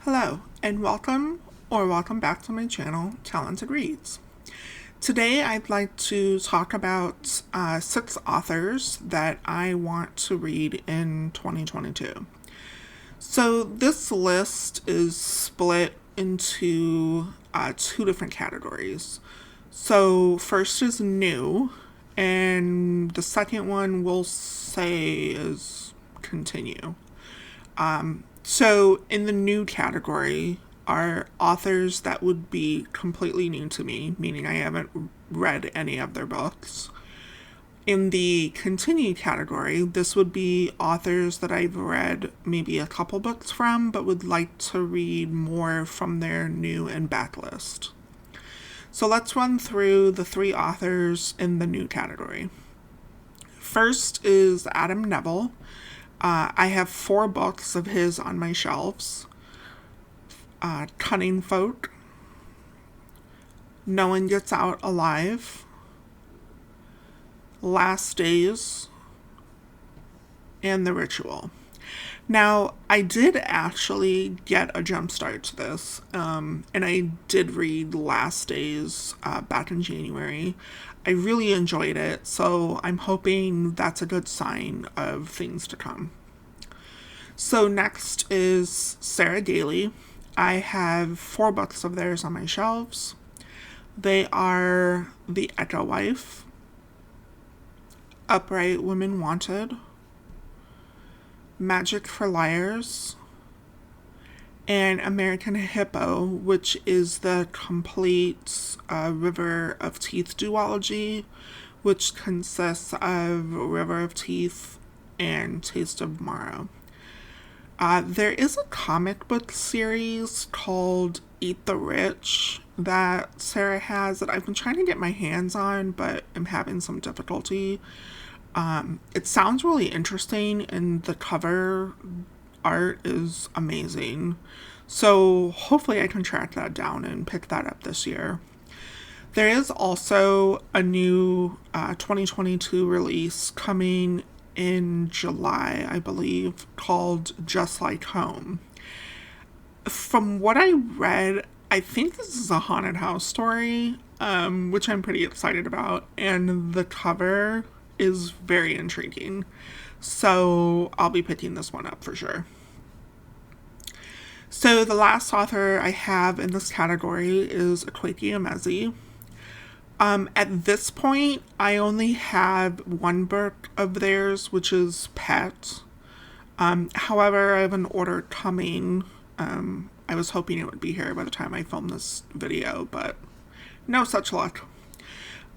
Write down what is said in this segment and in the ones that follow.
Hello, and welcome back to my channel, Talented Reads. Today I'd like to talk about 6 authors that I want to read in 2022. So this list is split into 2 different categories. So first is new, and the second one we'll say is continue. So in the new category are authors that would be completely new to me, meaning I haven't read any of their books. In the continue category, this would be authors that I've read maybe a couple books from, but would like to read more from their new and backlist. So let's run through the 3 authors in the new category. First is Adam Neville. I have 4 books of his on my shelves. Cunning Folk, No One Gets Out Alive, Last Days, and The Ritual. Now, I did actually get a jump start to this, and I did read Last Days back in January. I really enjoyed it, so I'm hoping that's a good sign of things to come. So next is Sarah Daley. I have 4 books of theirs on my shelves. They are The Echo Wife, Upright Women Wanted, Magic for Liars, and American Hippo, which is the complete River of Teeth duology, which consists of River of Teeth and Taste of Moreau. There is a comic book series called Eat the Rich that Sarah has that I've been trying to get my hands on, but I'm having some difficulty. It sounds really interesting, and the cover art is amazing. So hopefully I can track that down and pick that up this year. There is also a new 2022 release coming in July, I believe, called Just Like Home. From what I read, I think this is a haunted house story, which I'm pretty excited about, and the cover is very intriguing. So I'll be picking this one up for sure. So the last author I have in this category is Akwaeke Emezi. At this point, I only have 1 book of theirs, which is Pet. However, I have an order coming. I was hoping it would be here by the time I filmed this video, but no such luck.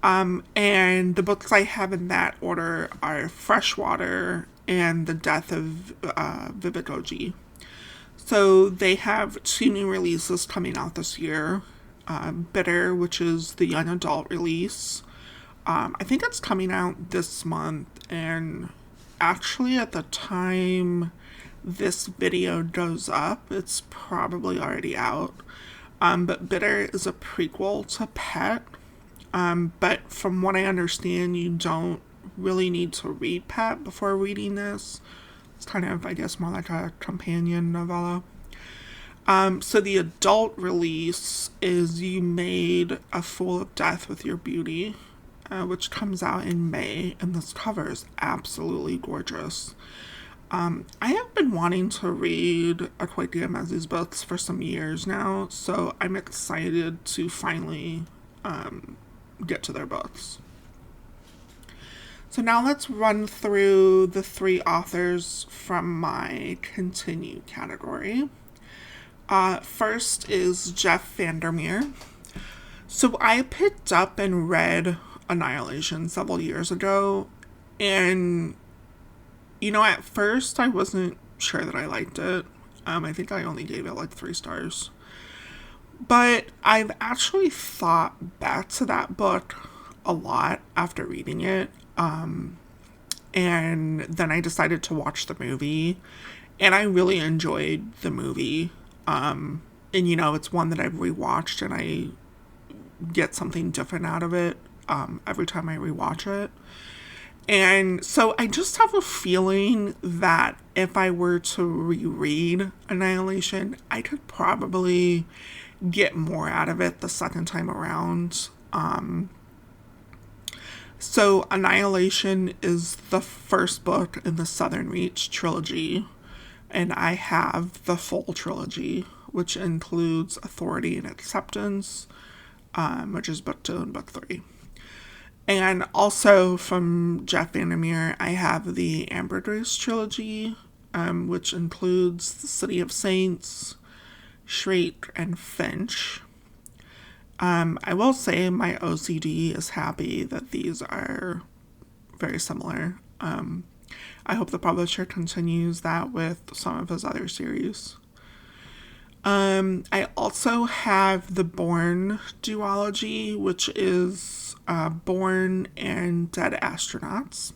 And the books I have in that order are Freshwater and The Death of Vivigoji. So they have 2 new releases coming out this year. Bitter, which is the young adult release. I think it's coming out this month, and actually at the time this video goes up, it's probably already out. But Bitter is a prequel to Pet, but from what I understand, you don't really need to read Pet before reading this. It's kind of, I guess, more like a companion novella. So the adult release is You Made a Fool of Death with Your Beauty, which comes out in May, and this cover is absolutely gorgeous. I have been wanting to read Akwaeke Emezi's books for some years now, so I'm excited to finally get to their books. So now let's run through the 3 authors from my continue category. First is Jeff Vandermeer. So I picked up and read Annihilation several years ago, and at first I wasn't sure that I liked it. I think I only gave it like 3 stars. But I've actually thought back to that book a lot after reading it. And then I decided to watch the movie, and I really enjoyed the movie. And it's one that I've rewatched, and I get something different out of it every time I rewatch it. And so I just have a feeling that if I were to reread Annihilation, I could probably get more out of it the second time around. So Annihilation is the first book in the Southern Reach trilogy, and I have the full trilogy, which includes Authority and Acceptance, which is book 2 and book 3. And also from Jeff Vandermeer, I have the Ambergris trilogy, which includes The City of Saints, Shrake, and Finch. I will say my OCD is happy that these are very similar. I hope the publisher continues that with some of his other series. I also have the Bourne duology, which is Bourne and Dead Astronauts.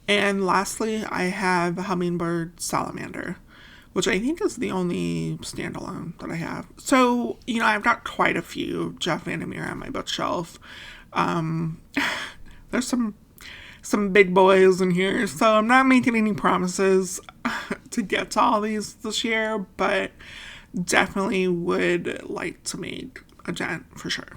And lastly, I have Hummingbird Salamander, which I think is the only standalone that I have. So, I've got quite a few Jeff Vandermeer on my bookshelf. There's some big boys in here, so I'm not making any promises to get to all these this year, but definitely would like to make a dent for sure.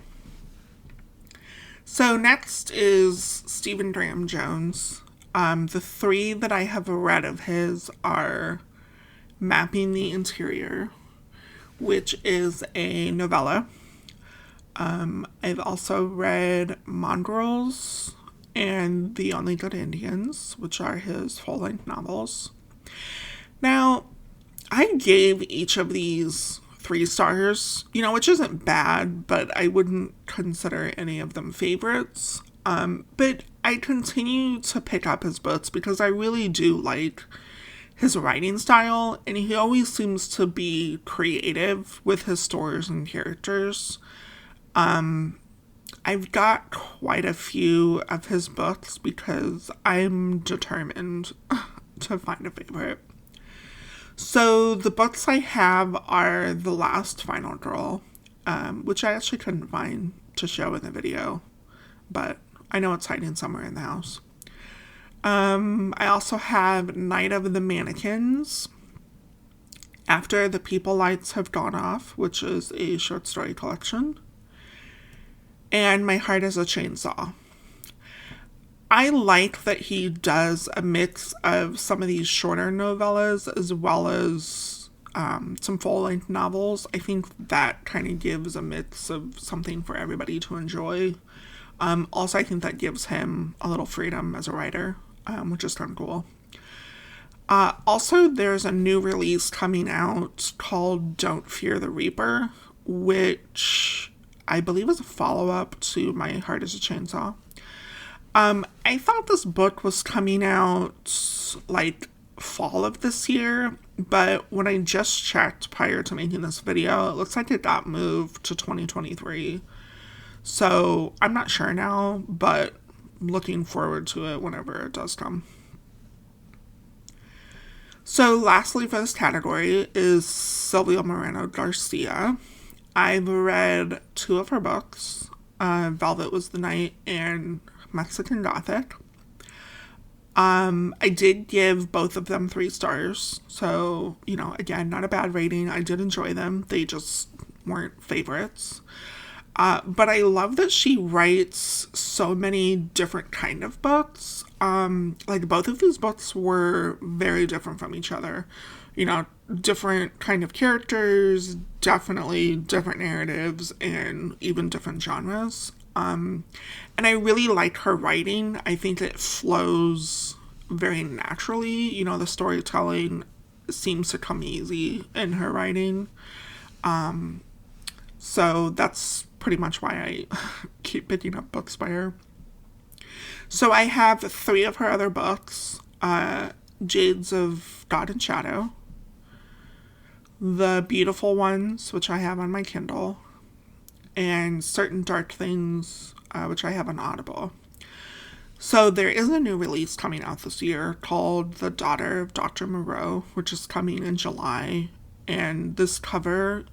So next is Stephen Graham Jones. The 3 that I have read of his are Mapping the Interior, which is a novella. I've also read Mongrels and The Only Good Indians, which are his full-length novels. Now, I gave each of these 3 stars, which isn't bad, but I wouldn't consider any of them favorites. But I continue to pick up his books because I really do like his writing style, and he always seems to be creative with his stories and characters. I've got quite a few of his books because I'm determined to find a favorite. So the books I have are The Last Final Girl, which I actually couldn't find to show in the video, but I know it's hiding somewhere in the house. I also have Night of the Mannequins, After the People Lights Have Gone Off, which is a short story collection, and My Heart is a Chainsaw. I like that he does a mix of some of these shorter novellas as well as some full-length novels. I think that kind of gives a mix of something for everybody to enjoy. Also, I think that gives him a little freedom as a writer, which is kind of cool. Also, there's a new release coming out called Don't Fear the Reaper, which I believe is a follow-up to My Heart is a Chainsaw. I thought this book was coming out like fall of this year, but when I just checked prior to making this video, it looks like it got moved to 2023. So I'm not sure now, but looking forward to it whenever it does come. So lastly for this category is Silvio Moreno Garcia. I've read 2 of her books, Velvet Was the Night and Mexican Gothic. I did give both of them 3 stars, so, again, not a bad rating. I did enjoy them. They just weren't favorites. But I love that she writes so many different kind of books. Like, both of these books were very different from each other. Different kind of characters, definitely different narratives, and even different genres. And I really like her writing. I think it flows very naturally. The storytelling seems to come easy in her writing. So that's pretty much why I keep picking up books by her. So I have 3 of her other books, Jades of God and Shadow, The Beautiful Ones, which I have on my Kindle, and Certain Dark Things, which I have on Audible. So there is a new release coming out this year called The Daughter of Dr Moreau, which is coming in July, and this cover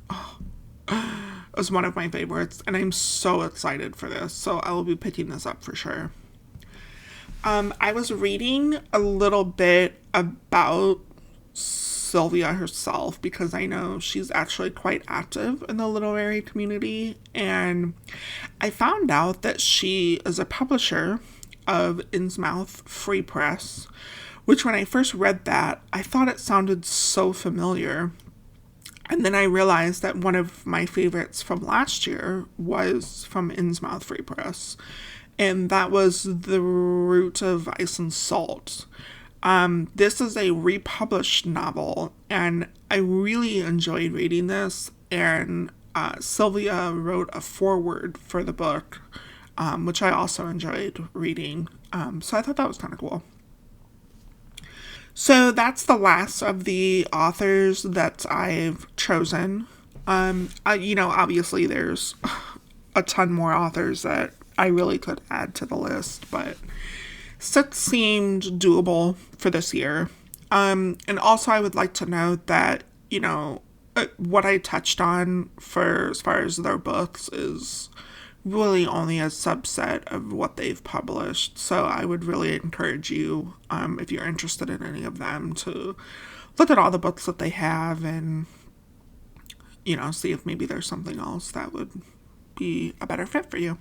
is one of my favorites, and I'm so excited for this, so I will be picking this up for sure. I was reading a little bit about Sylvia herself because I know she's actually quite active in the literary community, and I found out that she is a publisher of Innsmouth Free Press, which when I first read that, I thought it sounded so familiar. And then I realized that one of my favorites from last year was from Innsmouth Free Press, and that was The Root of Ice and Salt. This is a republished novel, and I really enjoyed reading this, and Sylvia wrote a foreword for the book, which I also enjoyed reading, so I thought that was kind of cool. So that's the last of the authors that I've chosen. Obviously there's a ton more authors that I really could add to the list, but 6 seemed doable for this year. And also I would like to note that, what I touched on for as far as their books is really only a subset of what they've published. So I would really encourage you, if you're interested in any of them, to look at all the books that they have and, see if maybe there's something else that would be a better fit for you.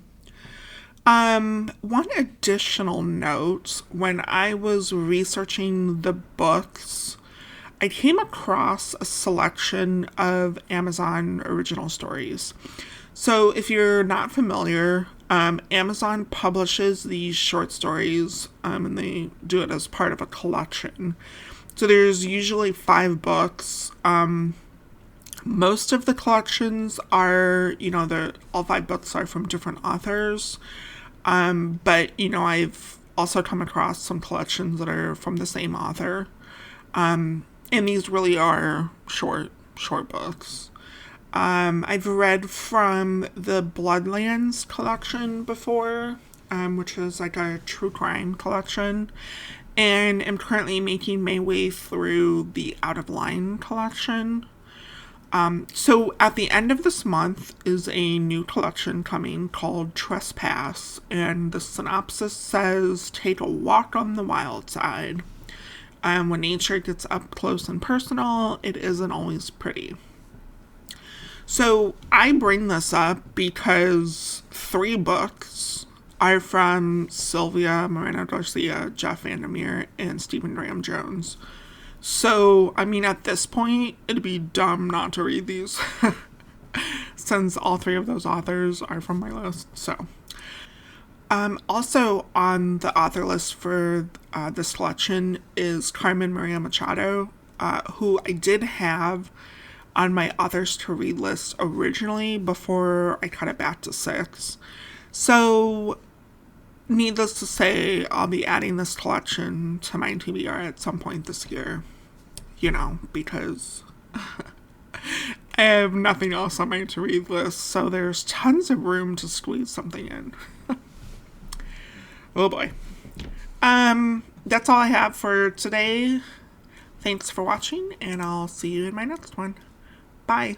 One additional note, when I was researching the books, I came across a selection of Amazon original stories. So if you're not familiar, Amazon publishes these short stories, and they do it as part of a collection. So there's usually 5 books. Most of the collections are, all 5 books are from different authors. But I've also come across some collections that are from the same author. And these really are short books. I've read from the Bloodlands collection before, which is like a true crime collection, and am currently making my way through the Out of Line collection. So at the end of this month is a new collection coming called Trespass, and the synopsis says, "Take a walk on the wild side. When nature gets up close and personal, it isn't always pretty." So I bring this up because 3 books are from Silvio, Moreno, Garcia, Jeff Vandermeer, and Stephen Graham Jones. So, at this point, it'd be dumb not to read these, since all 3 of those authors are from my list. So, also on the author list for this collection is Carmen Machado, who I did have on my authors to read list originally before I cut it back to 6. So, needless to say, I'll be adding this collection to my TBR at some point this year, because I have nothing else on my to read list, so there's tons of room to squeeze something in. Oh boy. That's all I have for today. Thanks for watching, and I'll see you in my next one. Bye.